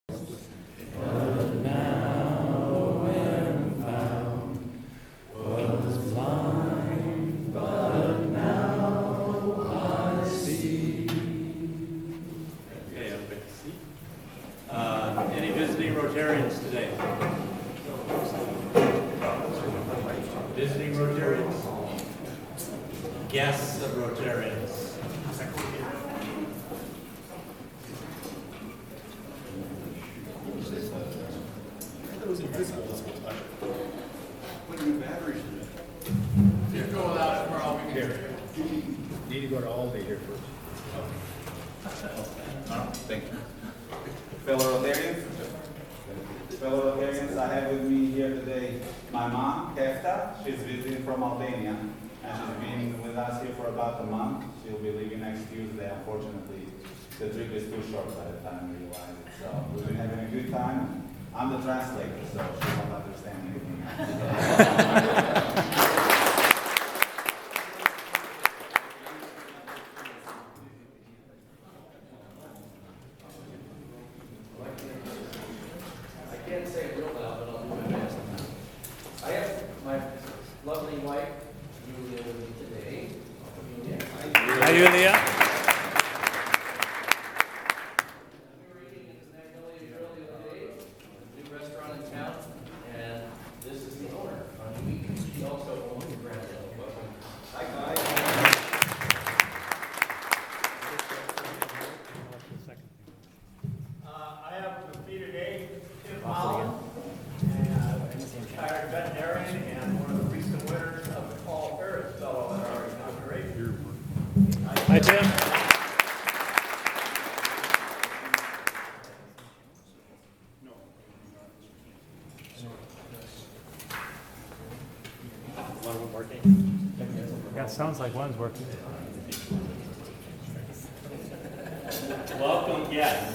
Any visiting Rotarians today? Visiting Rotarians? Guests of Rotarians? Those invisible this whole time. What new batteries in it? You go without it, we're all here. Need to go to all day here first. Thank you. Fellow Rotarians, I have with me here today my mom, Kefta. She's visiting from Albania, and she's been with us here for about a month. She'll be leaving next Tuesday. Unfortunately, the trip is too short by the time we realize it. So we've been having a good time. I'm the translator, so she won't understand anything. I can't say it real loud, but I'll do my best. I have my lovely wife, Julia, with me today. Julia. Hi, Julia. We were eating in this Magnolia Grill the other day, a new restaurant in town, and this is the owner. She also owns the brand. Welcome. Hi, guys. I have with me today Tim Holland, retired veterinarian and one of the recent winners of the Paul Ferris Fellow at our inauguration. Hi, Tim. One working? Yeah, it sounds like one's working. Welcome, yes.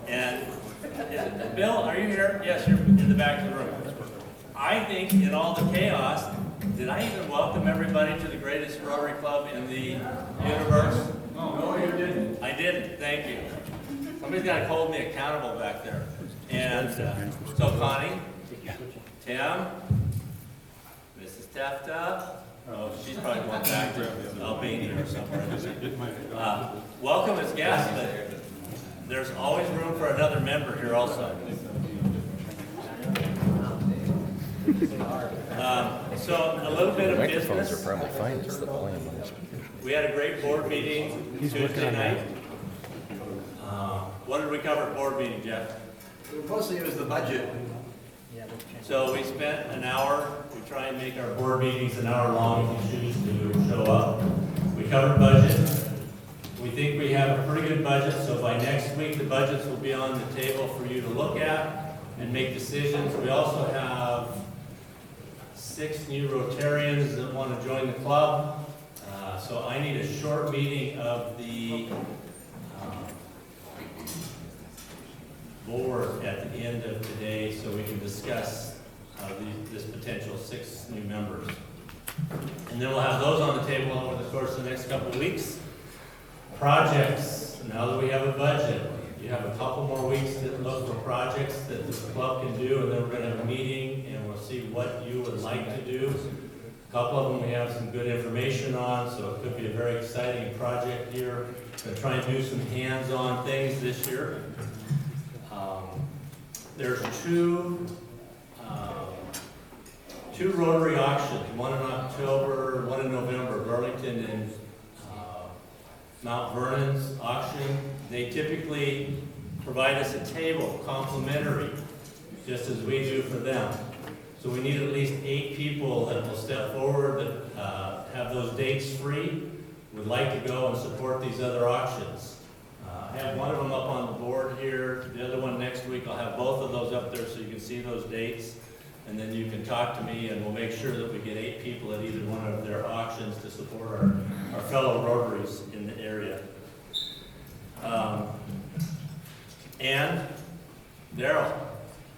And Bill, are you here? Yes, you're in the back of the room. I think in all the chaos, did I even welcome everybody to the greatest Rotary Club in the universe? No, you didn't. I didn't, thank you. Somebody's got to hold me accountable back there. And so Connie, Tim, Mrs. Tefta, oh, she's probably going back to Albania or somewhere. Welcome as guests, but there's always room for another member here also. So a little bit of Microphones are business. probably fine, it's the volume on the speaker. We had a great board meeting Tuesday night. What did we cover at board meeting, Jeff? Mostly it was the budget. So we spent an hour. We try and make our board meetings an hour long if you choose to show up. We covered budget. We think we have a pretty good budget, so by next week, the budgets will be on the table for you to look at and make decisions. We also have 6 new Rotarians that want to join the club. So I need a short meeting of the board at the end of today so we can discuss this potential 6 new members. And then we'll have those on the table over the course of the next couple of weeks. Projects, now that we have a budget, you have a couple more weeks to look for projects that the club can do, and then we're going to have a meeting and we'll see what you would like to do. A couple of them we have some good information on, so it could be a very exciting project here. Going to try and do some hands-on things this year. There's two Rotary auctions, one in October, one in November, Burlington and Mount Vernon's auction. They typically provide us a table, complimentary, just as we do for them. So we need at least 8 people that will step forward that have those dates free, would like to go and support these other auctions. I have one of them up on the board here. The other one next week, I'll have both of those up there so you can see those dates. And then you can talk to me and we'll make sure that we get 8 people at either one of their auctions to support our fellow Rotaries in the area. And Daryl,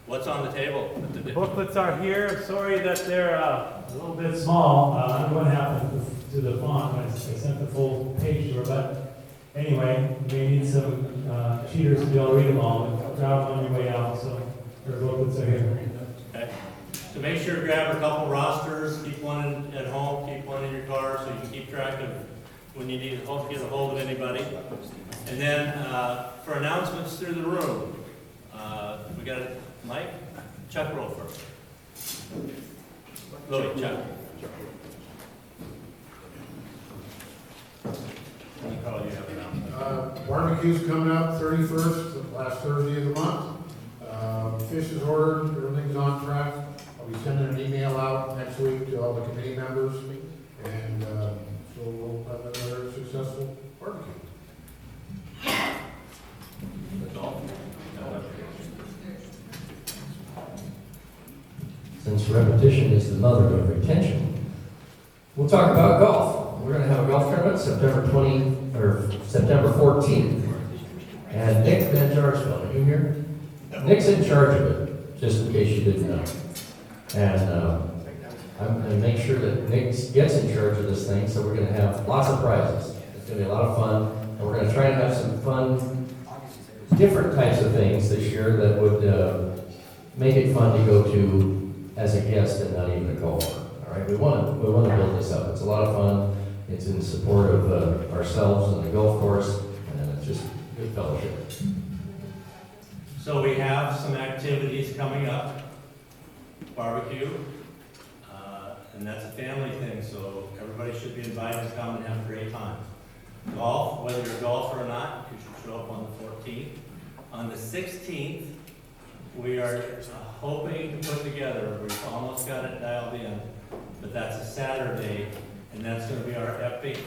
what's on the table? The booklets are here. Sorry that they're a little bit small. I don't know what happened to the font when I sent the full page to her, but anyway, you may need some cheaters to be able to read them all, but grab them on your way out, so, or booklets are here. Okay. So make sure to grab a couple rosters, keep one at home, keep one in your car, so you can keep track of when you need to get a hold of anybody. And then, for announcements through the room, we got Mike, Chuck roll first. Louis, Chuck. Oh, you have it now. Barbecue's coming up 31st, the last Thursday of the month. Fish is ordered, everything's on track. I'll be sending an email out next week to all the committee members, and so we'll have another successful barbecue. Since repetition is the mother of retention, we'll talk about golf. We're going to have a golf tournament September 14th. And Nick Van Jarsveld, are you here? Nick's in charge of it, just in case you didn't know. And I'm going to make sure that Nick gets in charge of this thing, so we're going to have lots of prizes. It's going to be a lot of fun, and we're going to try to have some fun, different types of things this year that would make it fun to go to as a guest and not even a golfer. All right, we want to build this up. It's a lot of fun. It's in support of ourselves and the golf course, and it's just good fellowship. So we have some activities coming up. Barbecue, and that's a family thing, so everybody should be invited to come and have a great time. Golf, whether you're a golfer or not, you should show up on the 14th. On the 16th, we are hoping to put together, we've almost got it dialed in, but that's a Saturday, and that's going to be our epic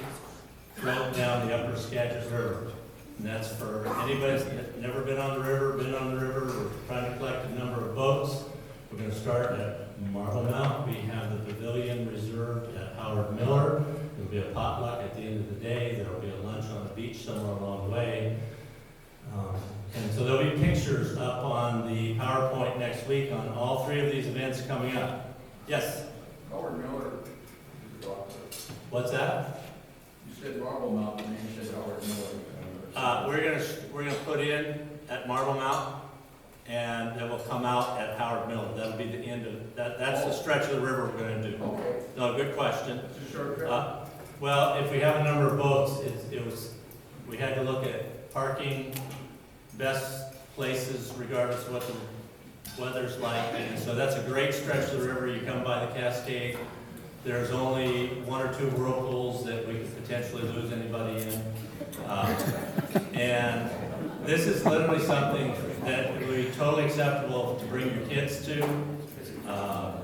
float down the Upper Skagit River. And that's for anybody that's never been on the river, we're trying to collect a number of boats. We're going to start at Marble Mount. We have the pavilion reserved at Howard Miller. There'll be a potluck at the end of the day. There'll be a lunch on the beach somewhere along the way. And so there'll be pictures up on the PowerPoint next week on all three of these events coming up. Yes? Howard Miller. What's that? You said Marble Mountain, and you said Howard Miller. We're gonna put in at Marble Mount, and then we'll come out at Howard Miller. That'll be the end of that. That's the stretch of the river we're going to do. Okay. No, good question. It's a short trip. Well, if we have a number of boats, we had to look at parking, best places regardless of what the weather's like. And so that's a great stretch of the river. You come by the Cascade. There's only one or two whirlpools that we could potentially lose anybody in. And this is literally something that would be totally acceptable to bring your kids to.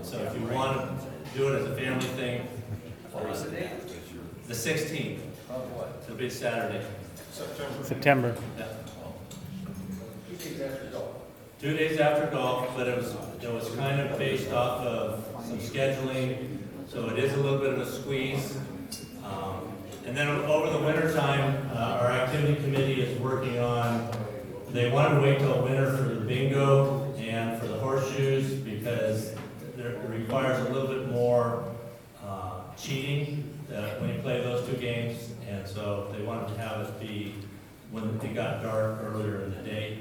So if you want to do it as a family thing, the 16th. It'll be Saturday. September. Yeah. 2 days after golf. 2 days after golf, but it was kind of based off of some scheduling, so it is a little bit of a squeeze. And then over the winter time, our activity committee is working on, they wanted to wait till winter for the bingo and for the horseshoes because it requires a little bit more cheating when you play those two games. And so they wanted to have it be when it got dark earlier in the day.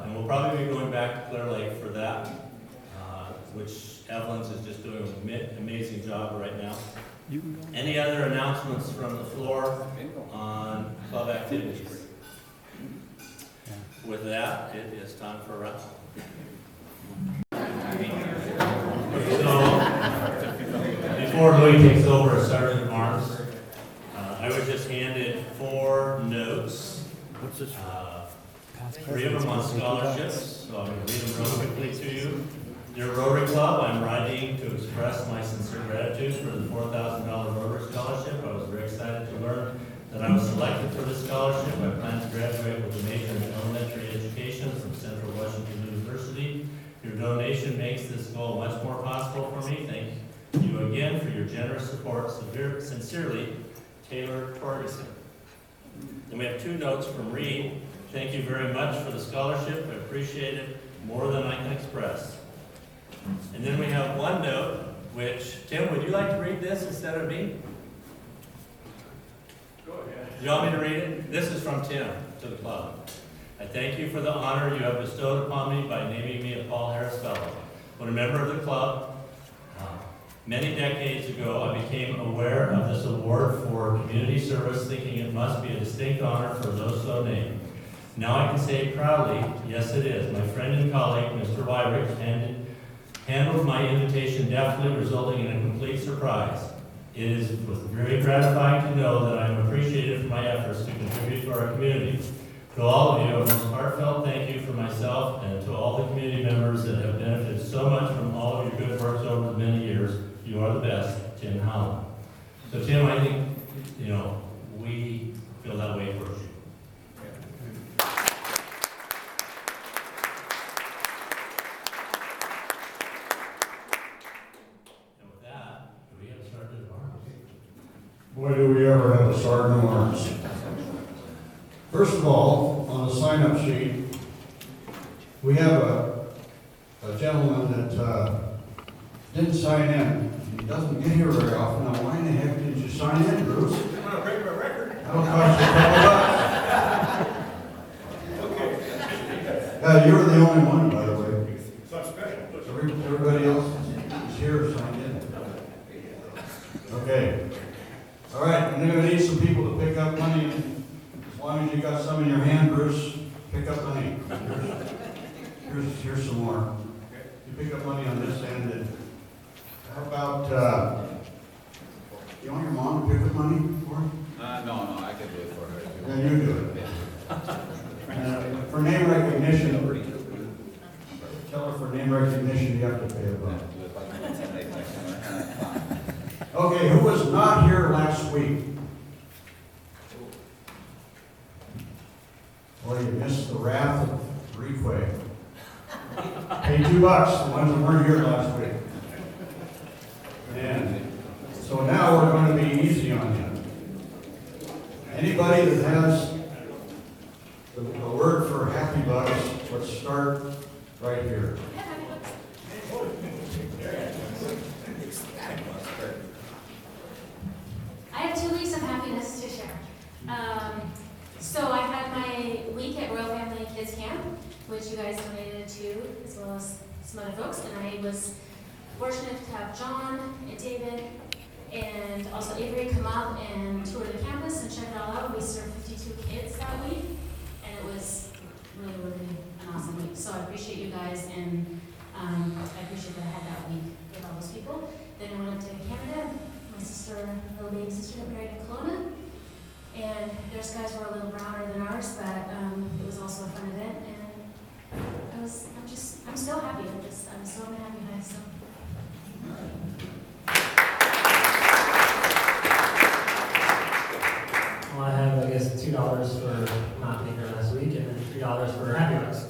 And we'll probably be going back to Clear Lake for that, which Evelyn's is just doing an amazing job right now. Any other announcements from the floor on club activities? With that, it is time for a wrap. So, before Louis takes over as Sergeant at Arms, I was just handed 4 notes. What's this? 3 of them on scholarships, so I'm going to read them real quickly to you. Dear Rotary Club, I'm writing to express my sincere gratitude for the $4,000 Rotary Scholarship. I was very excited to learn that I was selected for this scholarship. I plan to graduate with a major in elementary education from Central Washington University. Your donation makes this goal much more possible for me. Thank you again for your generous support. Sincerely, Taylor Torgeson. Then we have 2 notes from Reed. Thank you very much for the scholarship. I appreciate it more than I can express. And then we have 1 note, which, Tim, would you like to read this instead of me? Do you want me to read it? This is from Tim to the club. I thank you for the honor you have bestowed upon me by naming me a Paul Harris Fellow. When a member of the club, many decades ago, I became aware of this award for community service, thinking it must be a distinct honor for those so named. Now I can say proudly, yes it is. My friend and colleague, Mr. Wyrick, handled my invitation deftly, resulting in a complete surprise. It is very gratifying to know that I am appreciated for my efforts to contribute to our community. To all of you, a most heartfelt thank you for myself and to all the community members that have benefited so much from all of your good works over the many years. You are the best, Tim Holland. So Tim, I think, we feel that way for you. And with that, do we have a sergeant of arms? Boy, do we ever have a sergeant of arms. First of all, on the sign-up sheet, we have a gentleman that didn't sign in. He doesn't get here very often. Now, why in the heck didn't you sign in, Bruce? I'm gonna break my record. That'll cost you a couple bucks. You're the only one, by the way. It's not special. Everybody else is here signed in. Okay. All right, I'm gonna need some people to pick up money. As long as you got some in your hand, Bruce, pick up money. Here's some more. You pick up money on this end. And how about, you want your mom to pick up money for you? No, I can do it for her too. Then you do it. For name recognition, tell her for name recognition you have to pay a buck. Okay, who was not here last week? Well, you missed the wrath of Requay. Pay $2, the ones that weren't here last week. And so now we're going to be easy on you. Anybody that has the word for happy bucks, let's start right here. I have 2 weeks of happiness to share. So I had my week at Royal Family Kids Camp, which you guys donated to, as well as some other folks. And I was fortunate to have John and David and also Avery come up and tour the campus and check it all out. We served 52 kids that week, and it was really, really an awesome week. So I appreciate you guys, and I appreciate that I had that week with all those people. Then I went up to Canada. My sister, little baby sister, got married in Kelowna. And their skies were a little browner than ours, but it was also a fun event. And I'm still happy with this. I'm so happy with myself. Well, I have, I guess, $2 for not being here last week, and then $3 for happy bucks.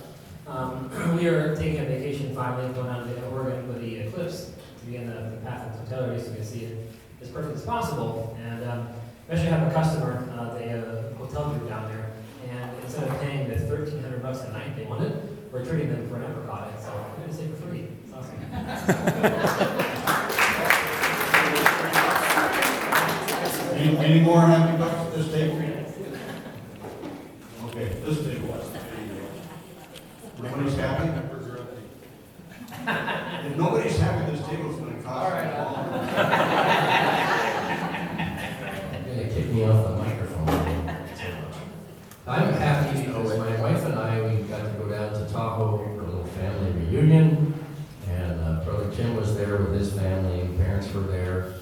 We are taking a vacation finally, going down to Oregon with the eclipse to begin the path of totality, so we can see it as perfect as possible. And we actually have a customer, they have a hotel group down there, and instead of paying the $1,300 a night they wanted, we're treating them for an apricot, so we're going to stay for free. It's awesome. Any more happy bucks at this table? Okay, this table. Nobody's happy? If nobody's happy, this table's going to cost you a lot. You're gonna kick me off the microphone. I'm happy because my wife and I, we got to go down to Tahoe for a little family reunion, and Brother Tim was there with his family, parents were there.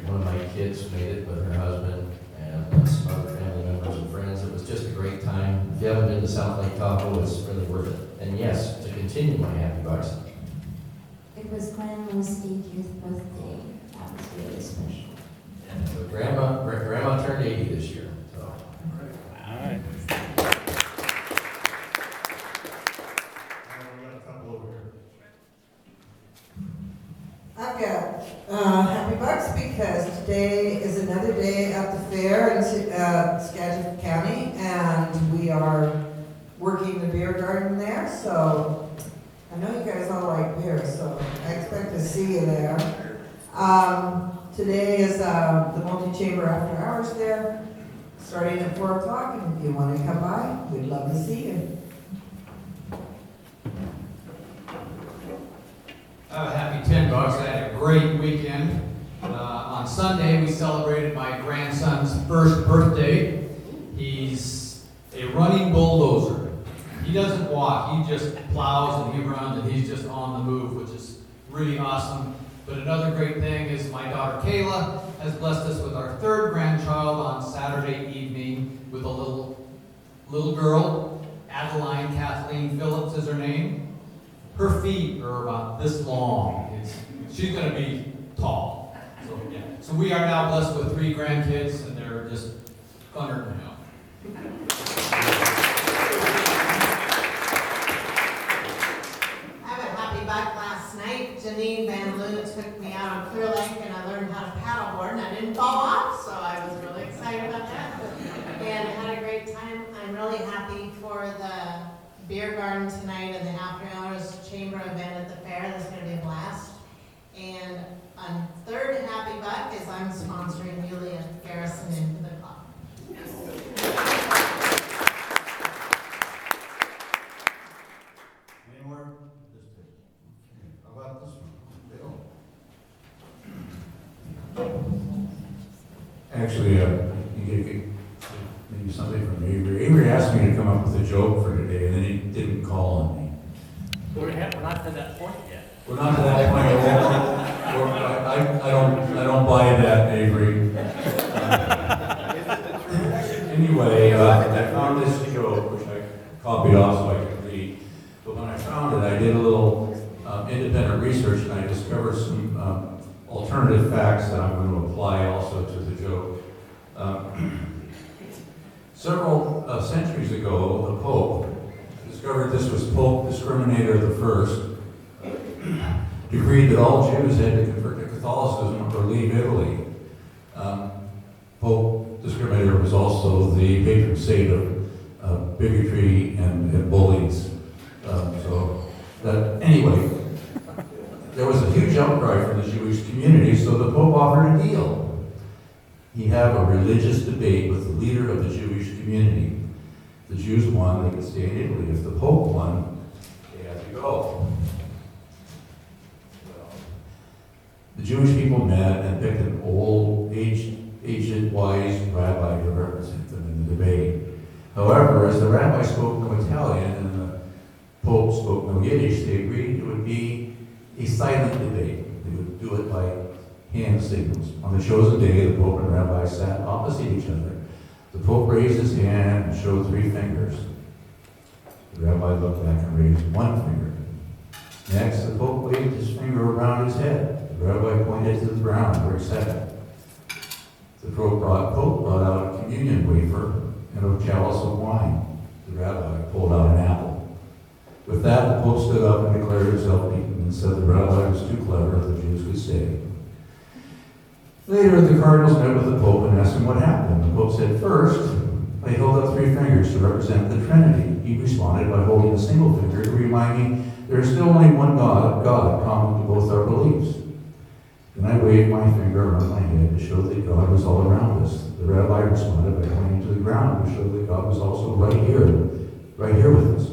One of my kids made it with her husband, and some other family members and friends. It was just a great time. If you haven't been to South Lake Tahoe, it's really worth it. And yes, to continue my happy bucks. It was Grandma's 80th birthday. That was really special. And so grandma turned 80 this year. So. All right. We got a couple over here. I've got happy bucks because today is another day at the fair in Skagit County, and we are working the beer garden there. So I know you guys all like beer, so I expect to see you there. Today is the multi-chamber after hours there. starting at 4 o'clock, and if you want to come by, we'd love to see you. Happy $10. I had a great weekend. On Sunday, we celebrated my grandson's first birthday. He's a running bulldozer. He doesn't walk, he just plows and he runs and he's just on the move, which is really awesome. But another great thing is my daughter Kayla has blessed us with our third grandchild on Saturday evening with a little girl. Adeline Kathleen Phillips is her name. Her feet are about this long. She's going to be tall. So, yeah. So we are now blessed with 3 grandkids, and they're just under now. I had a happy buck last night. Janine Van Loon took me out on Clear Lake, and I learned how to paddleboard, and I didn't fall off, so I was really excited about that. And I had a great time. I'm really happy for the beer garden tonight and the after hours chamber event at the fair. That's going to be a blast. And on third happy buck is I'm sponsoring Yulia Garrison into the club. Anywhere? How about this one? Actually, you get maybe something from Avery. Avery asked me to come up with a joke for today, and then he didn't call on me. We're not to that point yet. We're not to that point at all. I don't buy that, Avery. Anyway, I found this joke, which I copied off so I could read. But when I found it, I did a little independent research, and I discovered some alternative facts that I'm going to apply also to the joke. Several centuries ago, the Pope discovered this was Pope Discriminator I, decreed that all Jews had to convert to Catholicism or leave Italy. Pope Discriminator was also the patron saint of bigotry and bullies. Anyway, there was a huge outcry from the Jewish community, so the Pope offered a deal. He'd have a religious debate with the leader of the Jewish community. If the Jews won, they could stay in Italy. If the Pope won, they had to go. The Jewish people met and picked an old, aged, wise rabbi to represent them in the debate. However, as the rabbi spoke no Italian and the Pope spoke no Yiddish, they agreed it would be a silent debate. They would do it by hand signals. On the chosen day, the Pope and rabbi sat opposite each other. The Pope raised his hand and showed 3 fingers. The rabbi looked back and raised 1 finger. Next, the Pope waved his finger around his head. The rabbi pointed to the ground where he sat. The Pope brought out a communion wafer and a chalice of wine. The rabbi pulled out an apple. With that, the Pope stood up and declared himself beaten and said the rabbi was too clever, the Jews could stay. Later, the cardinals met with the Pope and asked him what happened. The Pope said, first, I held up 3 fingers to represent the Trinity. He responded by holding a single finger to remind me there is still only one God common to both our beliefs. Then I waved my finger around my head to show that God was all around us. The rabbi responded by pointing to the ground to show that God was also right here with us.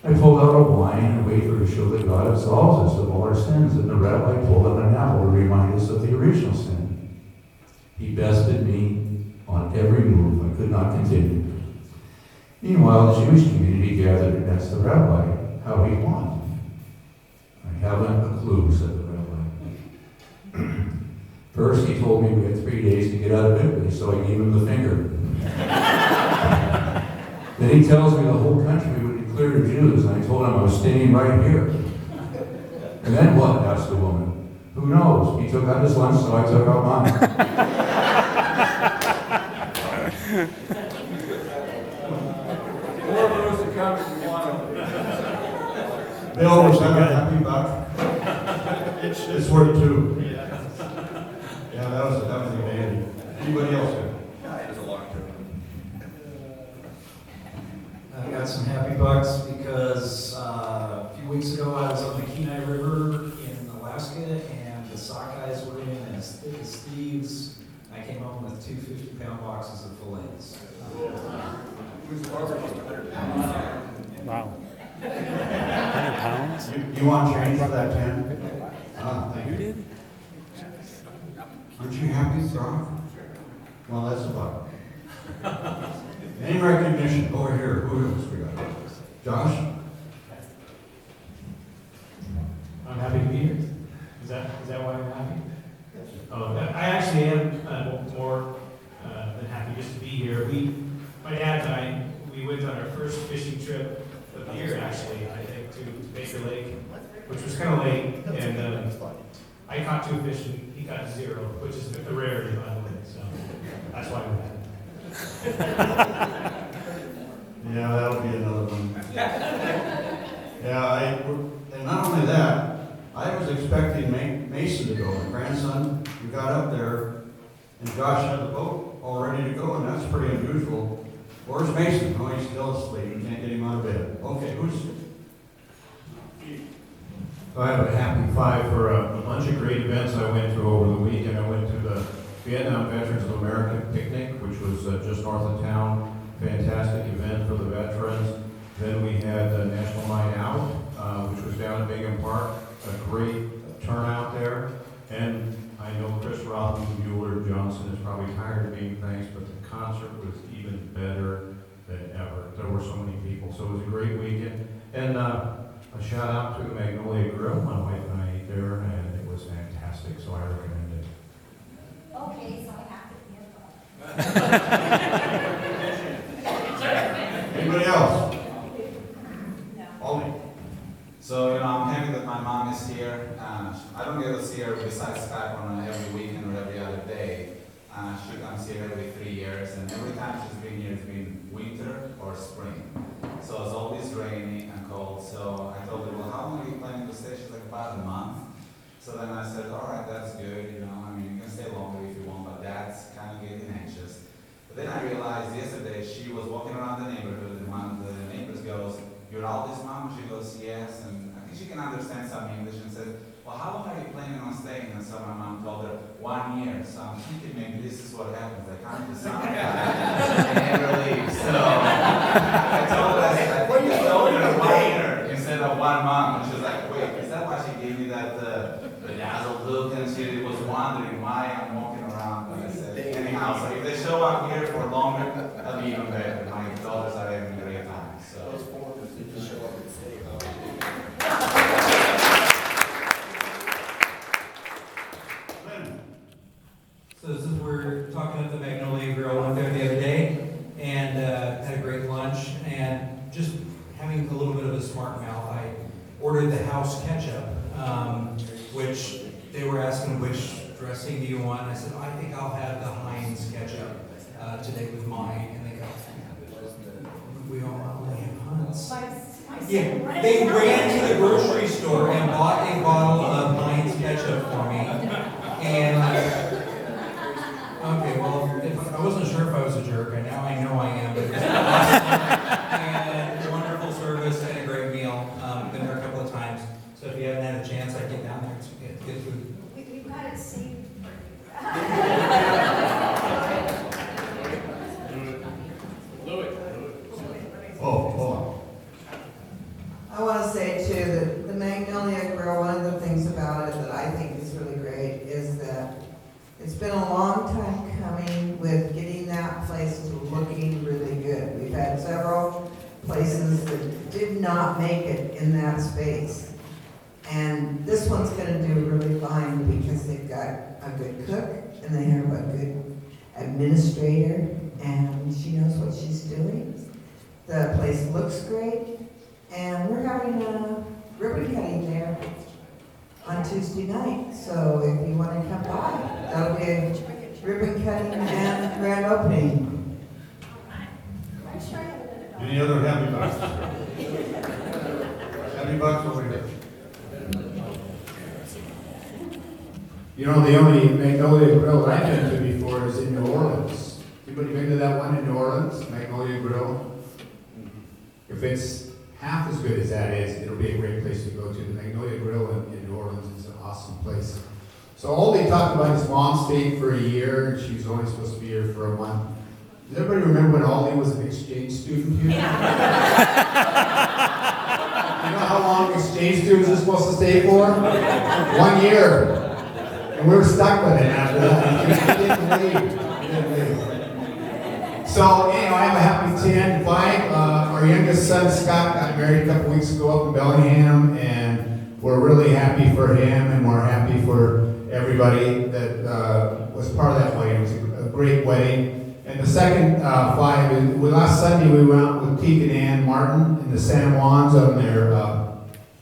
I pulled out a wine and a wafer to show that God absolves us of all our sins, and the rabbi pulled out an apple to remind us of the original sin. He bested me on every move. I could not continue. Meanwhile, the Jewish community gathered against the rabbi. How he won? I haven't a clue, said the rabbi. First, he told me we had 3 days to get out of Italy, so I gave him the finger. Then he tells me the whole country would be clear of Jews, and I told him I was standing right here. And then what? Asked the woman. Who knows? He took out his lunch, so I took out mine. Bill, was that a happy buck? It's worth 2. Yeah, that was amazing. Anybody else here? It was a long trip. I got some happy bucks because a few weeks ago I was on the Kenai River in Alaska and the sockeyes were in as thick as thieves. I came home with 2 50-pound boxes of fillets. Wow. 100 pounds? You want change for that 10? Thank you. did? Aren't you happy, Brock? Well, that's about it. Any recognition over here? Who else we got? Josh? I'm happy to be here. Is that why I'm happy? Oh, I actually am more than happy just to be here. My dad and I, we went on our first fishing trip of the year, actually, I think, to Baker Lake, which was kind of late, and I caught 2 fish and he caught 0, which is a rarity, by the way, so that's why we're happy. Yeah, that'll be another one. Yeah, and not only that, I was expecting Mason to go. My grandson, we got up there, and Josh had the boat all ready to go, and that's pretty unusual. Where's Mason? Oh, he's still asleep. We can't get him out of bed. Okay, who's? I have a happy 5 for a bunch of great events I went to over the weekend. I went to the Vietnam Veterans of America picnic, which was just north of town. Fantastic event for the veterans. Then we had the National Night Out, which was down at Bingham Park. A great turnout there. And I know Chris Rothenbuehler Johnson is probably tired of being thanks, but the concert was even better than ever. There were so many people, so it was a great weekend. And a shout out to the Magnolia Grill. My wife and I ate there, and it was fantastic, so I recommend it. Okay, so I have to be Anybody else? Ollie? So, I'm happy that my mom is here. I don't get to see her besides Skype on every weekend or every other day. She comes here every 3 years, and every time she's been here, it's been winter or spring. So it's always rainy and cold. So I told her, well, how long are you planning to stay? She's like, about a month. So then I said, all right, that's good. You can stay longer if you want, but Dad's kind of getting anxious. But then I realized yesterday she was walking around the neighborhood, and one of the neighbors goes, "You're Aldi's mom?" She goes, "Yes." And I think she can understand some English and said, "Well, how long are you planning on staying?" And so my mom told her, 1 year. So I'm thinking maybe this is what happens. I come to some guy and never leave. So I told her, I think I told her 1 year instead of 1 month. And she was like, "Wait, is that why she gave me that bedazzled look?" And she was wondering why I'm walking around. But I said, anyhow, so if they show up here for longer, that'll be even better. My daughters are having a great time. So. So this is, we're talking at the Magnolia Grill. I went there the other day and had a great lunch, and just having a little bit of a smart mouth, I ordered the house ketchup, which they were asking which dressing do you want. And I said, I think I'll have the Heinz ketchup today with mine. And they go, we only have Heinz. Yeah, they ran to the grocery store and bought a bottle of Heinz ketchup for me. And okay, well, I wasn't sure if I was a jerk, and now I know I am. But it was awesome. And wonderful service and a great meal. Been there a couple of times, so if you haven't had a chance, I'd get down there to get food. We've got it saved for I want to say too that the Magnolia Grill, one of the things about it that I think is really great is that it's been a long time coming with getting that place to looking really good. We've had several places that did not make it in that space. And this one's going to do really fine because they've got a good cook and they have a good administrator and she knows what she's doing. The place looks great. And we're having a ribbon cutting there on Tuesday night. So if you want to come by, that'll be a ribbon cutting and grand opening. Any other happy bucks? Happy bucks over here. The only Magnolia Grill I've been to before is in New Orleans. Anybody been to that one in New Orleans, Magnolia Grill? If it's half as good as that is, it'll be a great place to go to. The Magnolia Grill in New Orleans is an awesome place. So Oldie talked about his mom stayed for a year, and she was only supposed to be here for a month. Does everybody remember when Oldie was an exchange student here? You know how long exchange students are supposed to stay for? 1 year. And we were stuck with it after that. He didn't leave. He didn't leave. So, anyway, I have a happy 10-5. Our youngest son, Scott, got married a couple weeks ago up in Bellingham, and we're really happy for him, and we're happy for everybody that was part of that wedding. It was a great wedding. And the second 5 is, last Sunday we went out with Teague and Ann Martin in the San Juans on their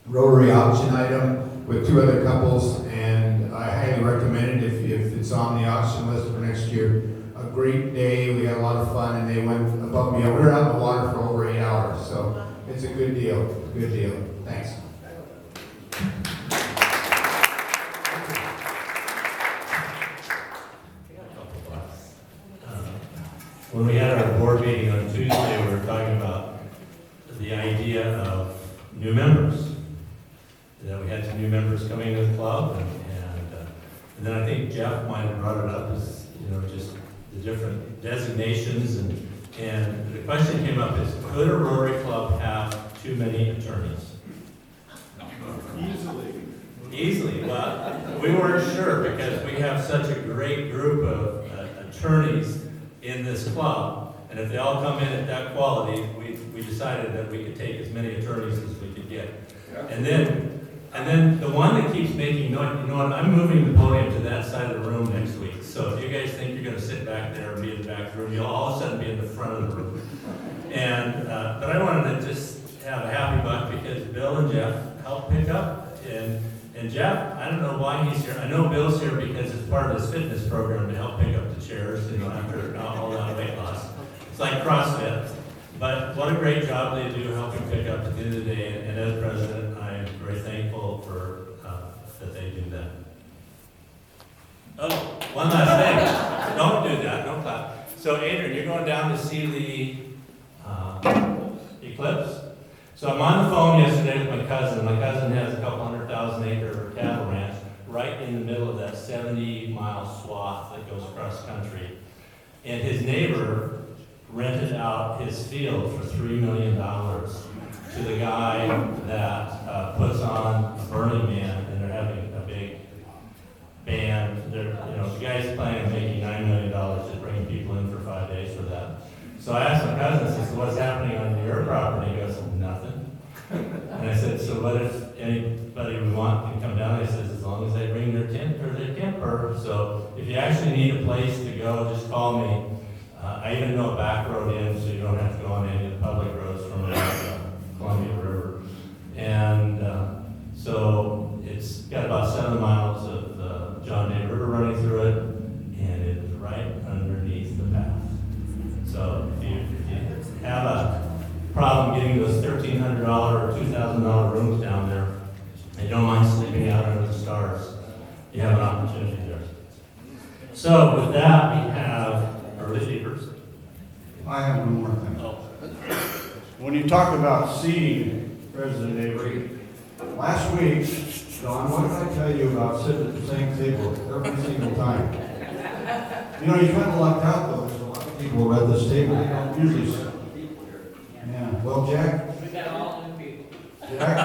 Rotary auction item with 2 other couples, and I highly recommend it if it's on the auction list for next year. A great day, we had a lot of fun, and they went above me. We were out in the water for over 8 hours, so it's a good deal, good deal. Thanks. When we had our board meeting on Tuesday, we were talking about the idea of new members. That we had some new members coming to the club, and then I think Jeff might have brought it up as, just the different designations, and the question came up is, could a Rotary Club have too many attorneys? Easily. Well, we weren't sure because we have such a great group of attorneys in this club, and if they all come in at that quality, we decided that we could take as many attorneys as we could get. And then the one that keeps making noise, you know what, I'm moving the podium to that side of the room next week. So if you guys think you're gonna sit back there and be in the back room, you'll all of a sudden be in the front of the room. And, but I wanted to just have a happy buck because Bill and Jeff helped pick up. And Jeff, I don't know why he's here. I know Bill's here because it's part of his fitness program to help pick up the chairs, after all that weight loss. It's like CrossFit. But what a great job they do helping pick up at the end of the day. And as president, I'm very thankful for that they do that. Oh, one last thing. Don't do that. Don't clap. So Adrian, you're going down to see the eclipse. So I'm on the phone yesterday with my cousin. My cousin has a couple 100,000-acre cattle ranch right in the middle of that 70-mile swath that goes across country. And his neighbor rented out his field for $3 million to the guy that puts on Burning Man, and they're having a big band. The guy's planning on making $9 million just bringing people in for 5 days for that. So I asked my cousin, I said, what's happening on your property? He goes, nothing. And I said, so what if anybody we want can come down? He says, as long as they bring their tent or their camper. So if you actually need a place to go, just call me. I even know a back road in, so you don't have to go on any of the public roads from the Columbia River. And so it's got about 7 miles of the John Day River running through it, and it is right underneath the path. So if you have a problem getting those $1,300 or $2,000 rooms down there, and you don't mind sleeping out under the stars, you have an opportunity there. So with that, we have early leavers. I have one more thing. When you talk about seating, President Avery, last week, Don, what did I tell you about sitting at the same table every single time? You kind of lucked out though. There's a lot of people at this table. They don't usually sit. Yeah. Well, Jack. We got all new people. Jack,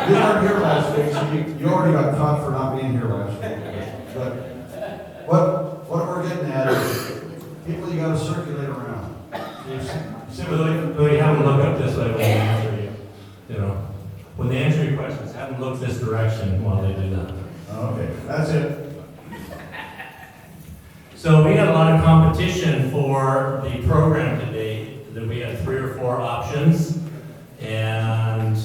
you weren't here last week, so you already got caught for not being here last week. But what we're getting at is people you got to circulate around. Really have them look up this way when they answer you. When they answer your questions, have them look this direction while they do that. Okay, that's it. So we had a lot of competition for the program today. That we had 3 or 4 options, and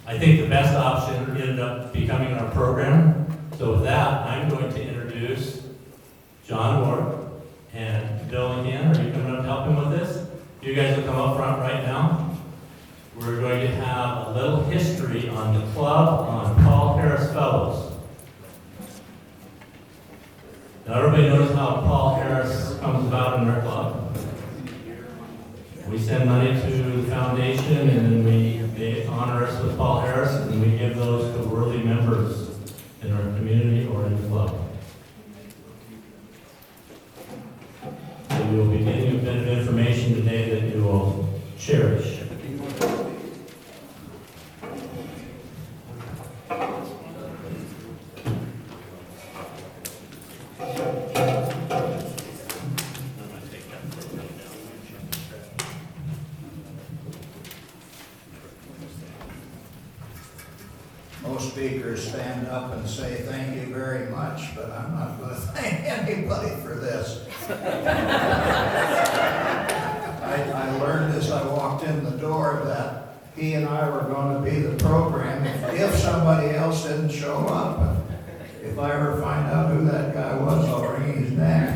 I think the best option ended up becoming our program. So with that, I'm going to introduce John Ward and Bill again. Are you coming up to help him with this? You guys will come up front right now. We're going to have a little history on the club on Paul Harris Fellows. Now everybody knows how Paul Harris comes about in our club. We send money to the foundation, and then they honor us with Paul Harris, and we give those to worthy members in our community most speakers stand up and say thank you very much, but I'm not going to thank anybody for this. I learned as I walked in the door that he and I were going to be the program if somebody else didn't show up. If I ever find out who that guy was, I'll wring his neck.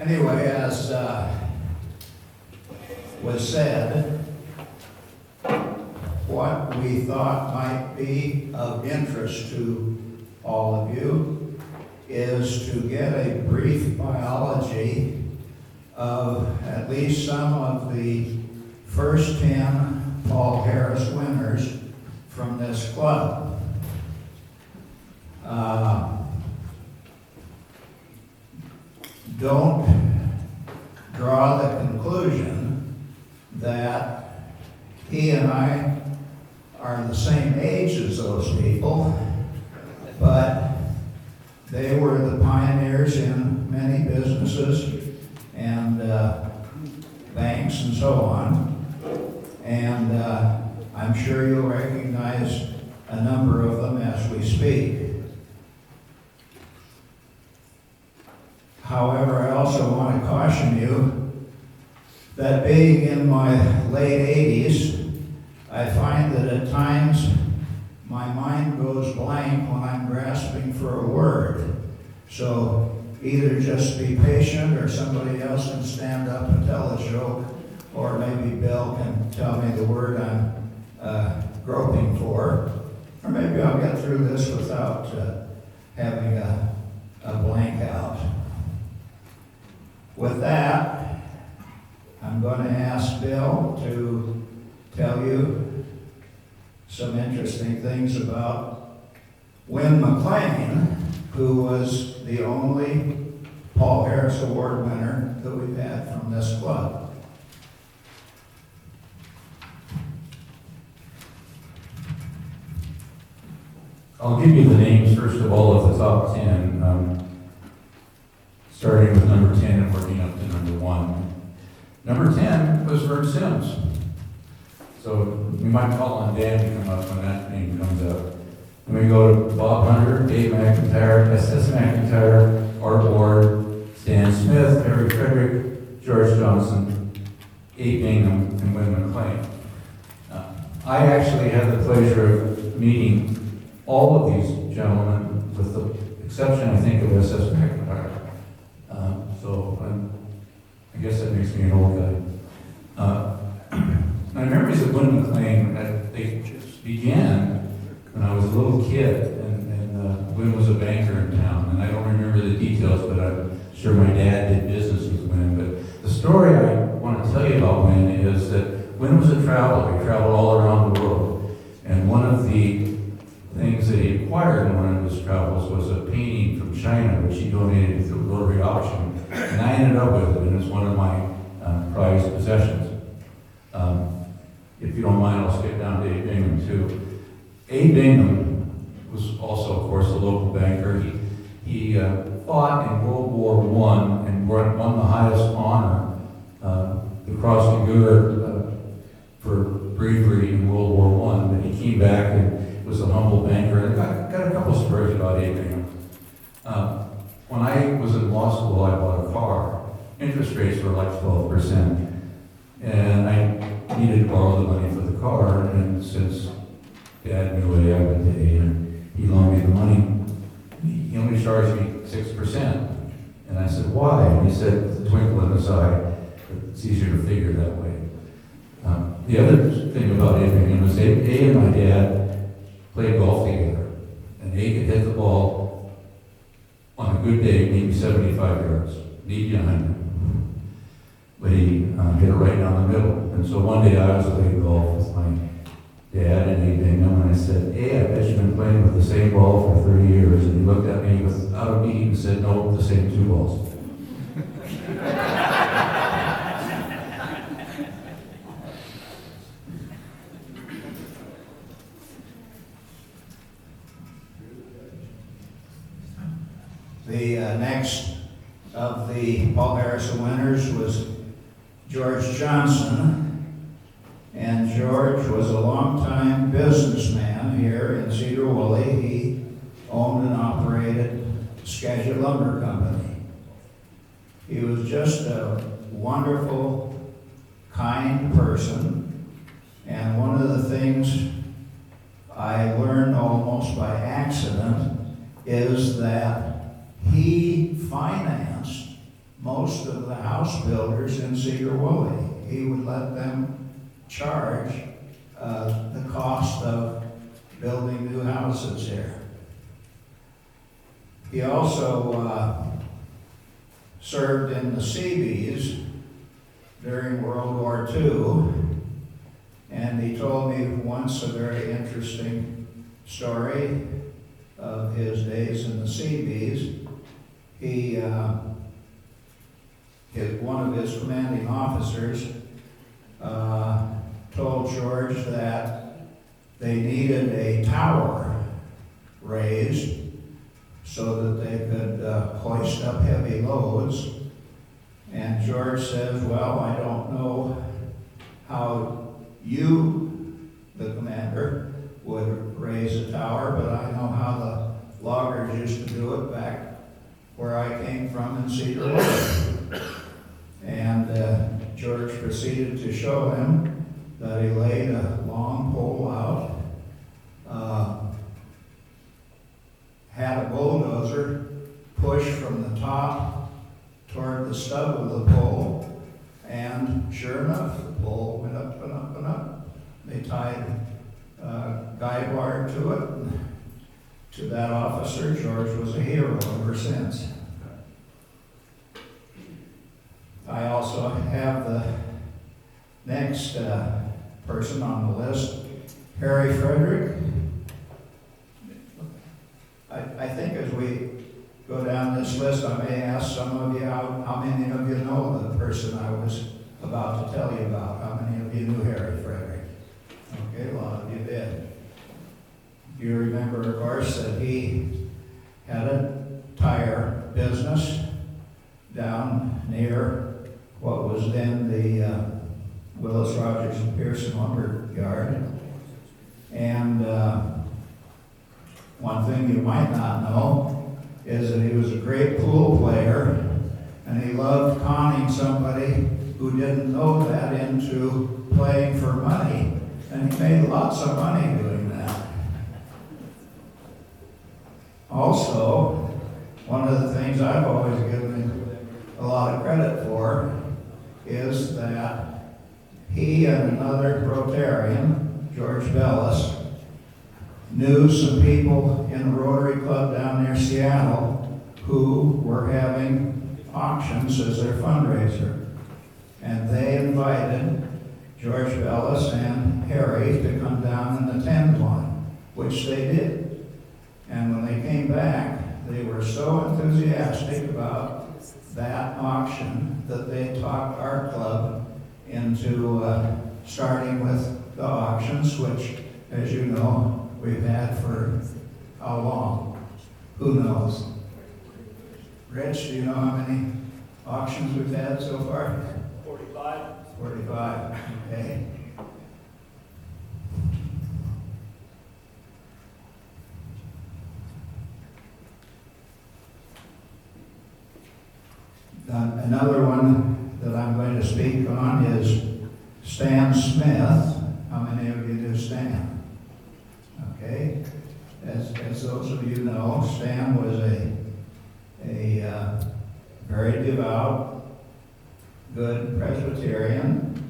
Anyway, as was said, what we thought might be of interest to all of you is to get a brief biology of at least some of the first 10 Paul Harris winners from this club. Don't draw the conclusion that he and I are the same age as those people, but they were the pioneers in many businesses and banks and so on. And I'm sure you'll recognize a number of them as we speak. However, I also want to caution you that being in my late 80s, I find that at times my mind goes blank when I'm grasping for a word. So either just be patient, or somebody else can stand up and tell a joke, or maybe Bill can tell me the word I'm groping for, or maybe I'll get through this without having a blank out. With that, I'm going to ask Bill to tell you some interesting things about Win McLean, who was the only Paul Harris Award winner that we've had from this club. I'll give you the names, first of all, of the top 10, starting with number 10 and working up to number 1. Number 10 was Vern Sims. So we might call on Dan to come up when that name comes up. Then we go to Bob Hunter, Dave McIntyre, S.S. McIntyre, Art Ward, Stan Smith, Harry Frederick, George Johnson, A. Bingham, and Win McLean. I actually had the pleasure of meeting all of these gentlemen, with the exception, I think, of S.S. McIntyre. I guess that makes me an old guy. My memories of Win McLean, they began when I was a little kid, and Win was a banker in town, and I don't remember the details, but I'm sure my dad did business with Win. But the story I want to tell you about Win is that Win was a traveler. He traveled all around the world, and one of the things that he acquired in one of his travels was a painting from China, which he donated to a Rotary auction, and I ended up with it, and it's one of my prized possessions. If you don't mind, I'll skip down to A. Bingham, too. A. Bingham was also, of course, a local banker. He fought in World War I and won the highest honor, the Cross de Guerre, for bravery in World War I. But he came back and was a humble banker. And I got a couple stories about A. Bingham. When I was in law school, I bought a car. Interest rates were like 12%. And I needed to borrow the money for the car, and since Dad knew I would pay, and he loaned me the money, he only charged me 6%. And I said, why? And he said, with a twinkle in his eye, it's easier to figure that way. The other thing about A. Bingham was A and my dad played golf together, and A could hit the ball on a good day, maybe 75 yards, maybe 100. But he hit it right down the middle. And so one day I was playing golf with my dad and A. Bingham, and I said, hey, I bet you've been playing with the same ball for 30 years. And he looked at me without a beat and said, no, the same 2 balls. The next of the Paul Harris winners was George Johnson, George was a longtime businessman here in Sedro-Woolley. He owned and operated Skagit Lumber Company. He was just a wonderful, kind person, and one of the things I learned almost by accident is that he financed most of the house builders in Sedro-Woolley. He would let them charge the cost of building new houses here. He also served in the Seabees during World War II, and he told me once a very interesting story of his days in the Seabees. One of his commanding officers told George that they needed a tower raised so that they could hoist up heavy loads. And George says, well, I don't know how you, the commander, would raise a tower, but I know how the loggers used to do it back where I came from in Sedro-Woolley. And George proceeded to show him that he laid a long pole out, had a bulldozer push from the top toward the stub of the pole, and sure enough, the pole went up and up and up. They tied guide wire to it. To that officer, George was a hero ever since. I also have the next person on the list, Harry Frederick. I think as we go down this list, I may ask some of you how many of you know the person I was about to tell you about. How many of you knew Harry Frederick? Okay, a lot of you did. You remember, of course, that he had a tire business down near what was then the Willis, Rogers, and Pearson lumber yard. And one thing you might not know is that he was a great pool player, and he loved conning somebody who didn't know that into playing for money, and he made lots of money doing that. Also, one of the things I've always given him a lot of credit for is that he and another Rotarian, George Bellis, knew some people in a Rotary Club down near Seattle who were having auctions as their fundraiser. And they invited George Bellis and Harry to come down and attend one, which they did. And when they came back, they were so enthusiastic about that auction that they talked our club into starting with the auctions, which, as you know, we've had for how long? Who knows? Rich, do you know how many auctions we've had so far? 45. 45, okay. Another one that I'm going to speak on is Stan Smith. How many of you knew Stan? Okay. As those of you know, Stan was a very devout, good Presbyterian,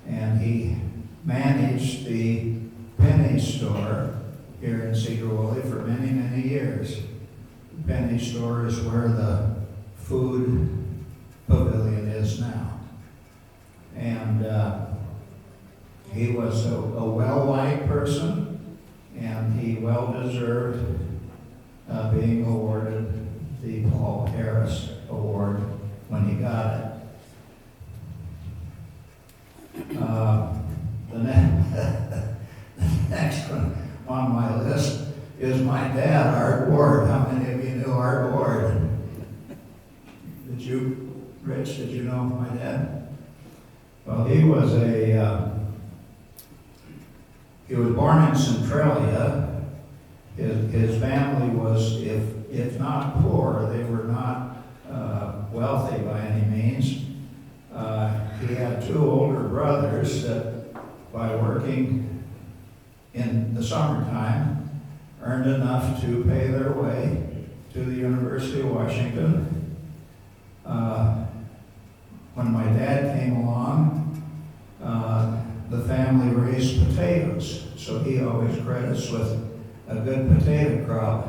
and he managed the penny store here in Sedro-Woolley for many, many years. The penny store is where the food pavilion is now. And he was a well-liked person, and he well-deserved being awarded the Paul Harris Award when he got it. The next one on my list is my dad, Art Ward. How many of you knew Art Ward? Did you, Rich, did you know my dad? Well, he was a He was born in Centralia. His family was, if not poor, they were not wealthy by any means. He had two older brothers that, by working in the summertime, earned enough to pay their way to the University of Washington. When my dad came along, the family raised potatoes, so he always credits with a good potato crop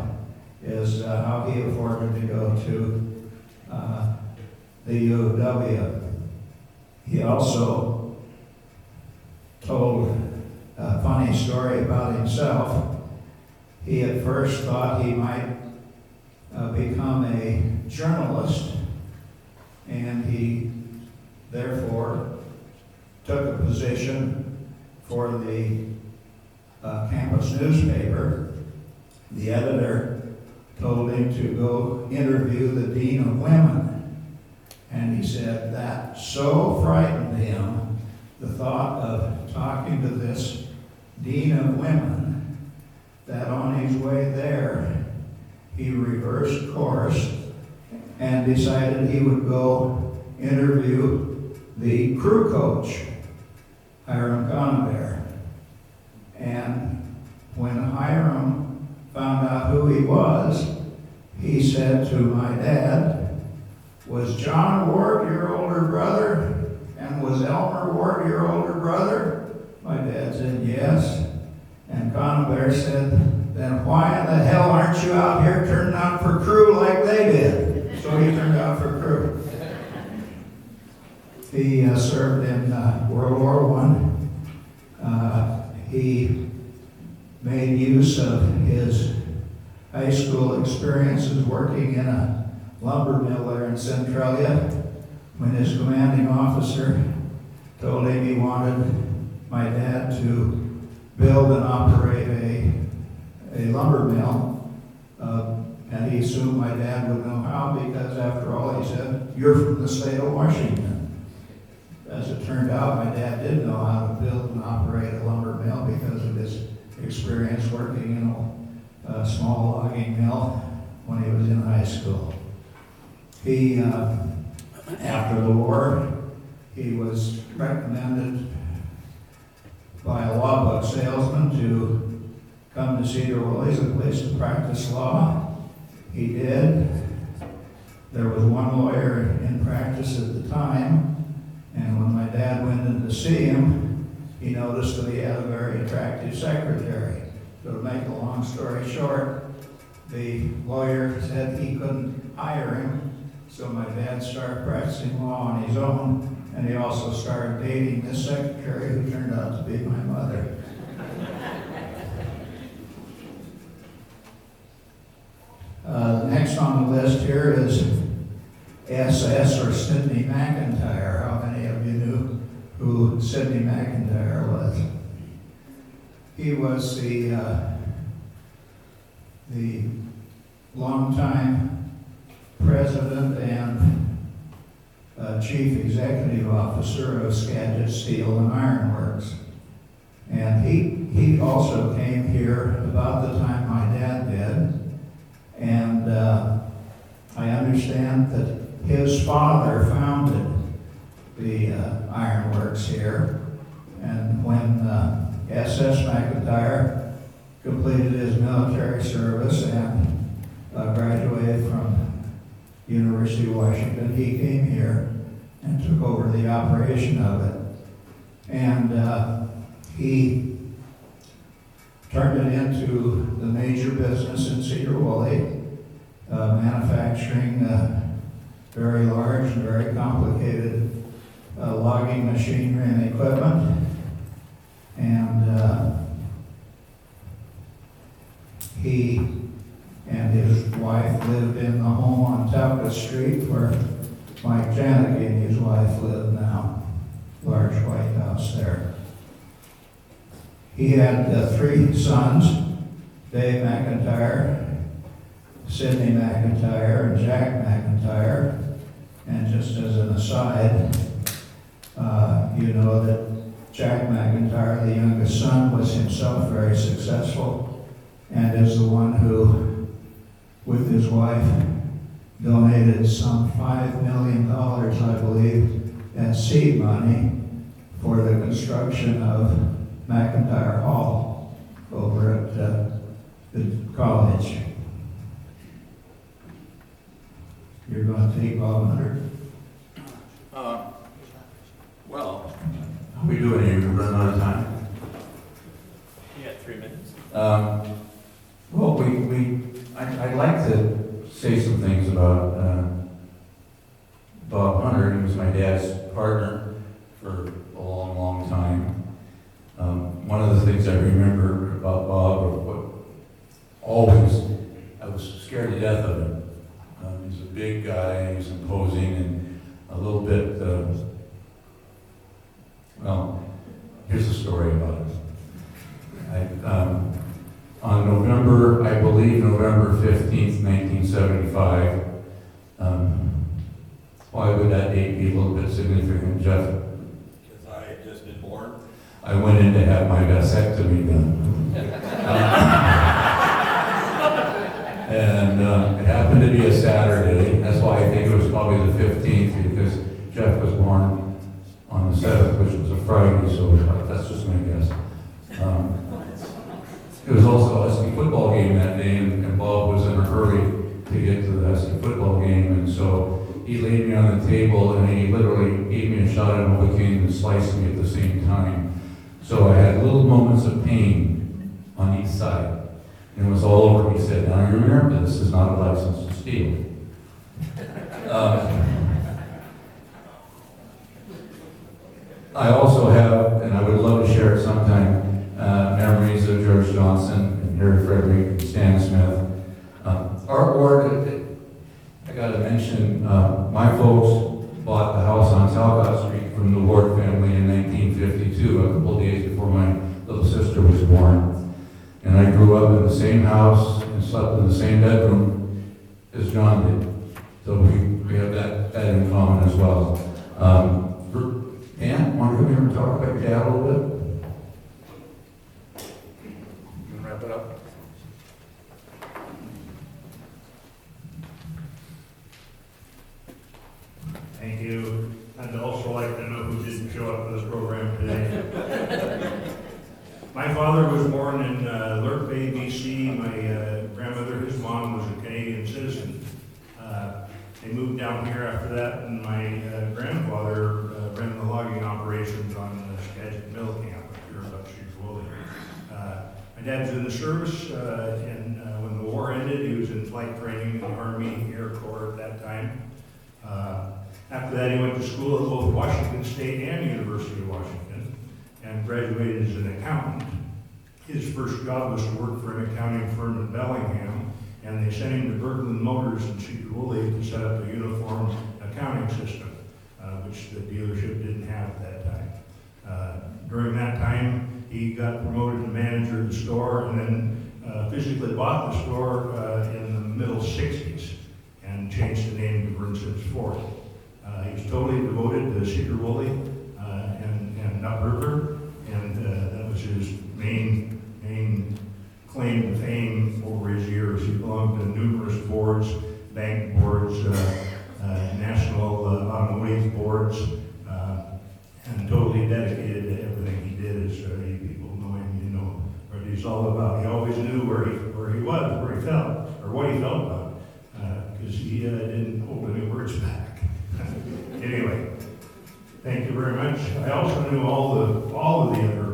is how he afforded to go to the U of W. He also told a funny story about himself. He at first thought he might become a journalist, and he therefore took a position for the campus newspaper. The editor told him to go interview the Dean of Women. And he said that so frightened him, the thought of talking to this Dean of Women, that on his way there, he reversed course and decided he would go interview the crew coach, Hiram Conover. And when Hiram found out who he was, he said to my dad, "Was John Ward your older brother? And was Elmer Ward your older brother?" My dad said, "Yes." And Conover said, "Then why in the hell aren't you out here turning out for crew like they did?" So he turned out for crew. He served in World War I. He made use of his high school experiences working in a lumber mill there in Centralia when his commanding officer told him he wanted my dad to build and operate a lumber mill. And he assumed my dad would know how because, after all, he said, "You're from the state of Washington." As it turned out, my dad did know how to build and operate a lumber mill because of his experience working in a small logging mill when he was in high school. He, after the war, he was recommended by a law book salesman to come to Sedro-Woolley as a place to practice law. He did. There was one lawyer in practice at the time, and when my dad went in to see him, he noticed that he had a very attractive secretary. So to make a long story short, the lawyer said he couldn't hire him, so my dad started practicing law on his own, and he also started dating this secretary who turned out to be my mother. Next on the list here is SS, or Sidney McIntyre. How many of you knew who Sidney McIntyre was? He was the longtime president and chief executive officer of Skagit Steel and Iron Works. And he also came here about the time my dad did. And I understand that his father founded the Iron Works here. And when SS McIntyre completed his military service and graduated from University of Washington, he came here and took over the operation of it. And he turned it into the major business in Sedro-Woolley, manufacturing very large and very complicated logging machinery and equipment. And he and his wife lived in the home on Talcott Street where Mike Janicki and his wife live now. Large white house there. He had 3 sons, Dave McIntyre, Sidney McIntyre, and Jack McIntyre. And just as an aside, you know that Jack McIntyre, the youngest son, was himself very successful and is the one who, with his wife, donated some $5 million, I believe, as seed money for the construction of McIntyre Hall over at the college. You're going to take Bob Hunter? Well, how we doing here? We're running out of time. You got 3 minutes. Well, I'd like to say some things about Bob Hunter. He was my dad's partner for a long, long time. One of the things I remember about Bob, I was scared to death of him. He's a big guy, he's imposing, and a little bit, well, here's a story about him. On November 15th, 1975, why would that date be a little bit significant, Jeff? Because I had just been born. I went in to have my vasectomy done. And it happened to be a Saturday. That's why I think it was probably the 15th, because Jeff was born on the 7th, which was a Friday, so that's just my guess. It was also a Husky football game that day, and Bob was in a hurry to get to the Husky football game, and so he laid me on the table, and he literally gave me a shot of Novocaine and sliced me at the same time. So I had little moments of pain on each side. And it was all over. He said, "Now you remember, this is not a license to steal." I also have, and I would love to share it sometime, memories of George Johnson and Harry Frederick and Stan Smith. Our ward, I got to mention, my folks bought the house on Talcott Street from the Ward family in 1952, a couple of days before my little sister was born. And I grew up in the same house and slept in the same bedroom as John did. So we have that in common as well. Ann, want to come here and talk about your dad a little bit? You can wrap it up. Thank you. I'd also like to know who didn't show up for this program today. My father was born in Lurk Bay, BC. My grandmother, his mom, was a Canadian citizen. They moved down here after that, and my grandfather ran the logging operations on the Skagit Mill Camp up here about Sedro-Woolley. My dad's in the service, and when the war ended, he was in flight training in the Army Air Corps at that time. After that, he went to school at both Washington State and University of Washington, and graduated as an accountant. His first job was to work for an accounting firm in Bellingham, and they sent him to Berglund Motors in Sedro-Woolley to set up a uniform accounting system, which the dealership didn't have at that time. During that time, he got promoted to manager of the store, and then physically bought the store in the middle 60s, and changed the name to Vernson's Ford. He was totally devoted to Sedro-Woolley and Upriver, and that was his main claim to fame over his years. He belonged to numerous boards, bank boards, national automotive boards, and totally dedicated to everything he did. As you people know him, you know what he's all about. He always knew where he was, where he felt, or what he felt about it, because he didn't hold any words back. Anyway, thank you very much. I also knew all of the other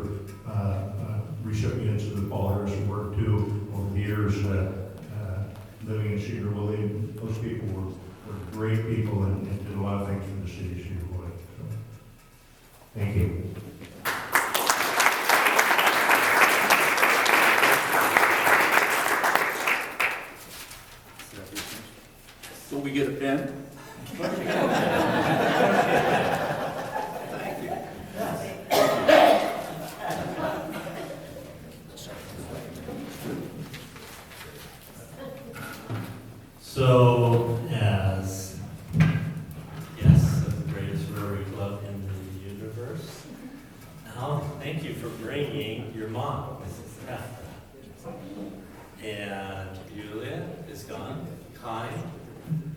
recipients of the Paul Harris Award too over the years living in Sedro-Woolley. Those people were great people and did a lot of things for the city of Sedro-Woolley. So, thank you. So we get a pen? Thank you. So, as yes, the greatest Rotary Club in the universe, thank you for bringing your mom, Mrs. Kafka. And Julia is gone. Connie,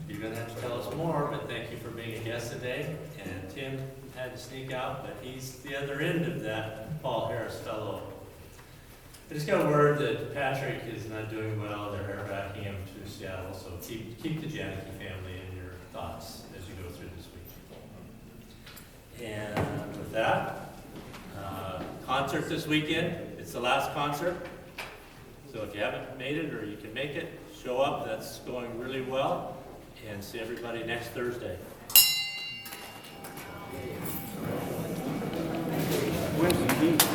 you're gonna have to tell us more, but thank you for being a guest today. And Tim had to sneak out, but he's the other end of that Paul Harris fellow. I just got word that Patrick is not doing well. They're air backing him to Seattle, so keep the Janicki family in your thoughts as you go through this week. And with that, concert this weekend. It's the last concert. So if you haven't made it or you can make it, show up. That's going really well. And see everybody next Thursday. Where's the key?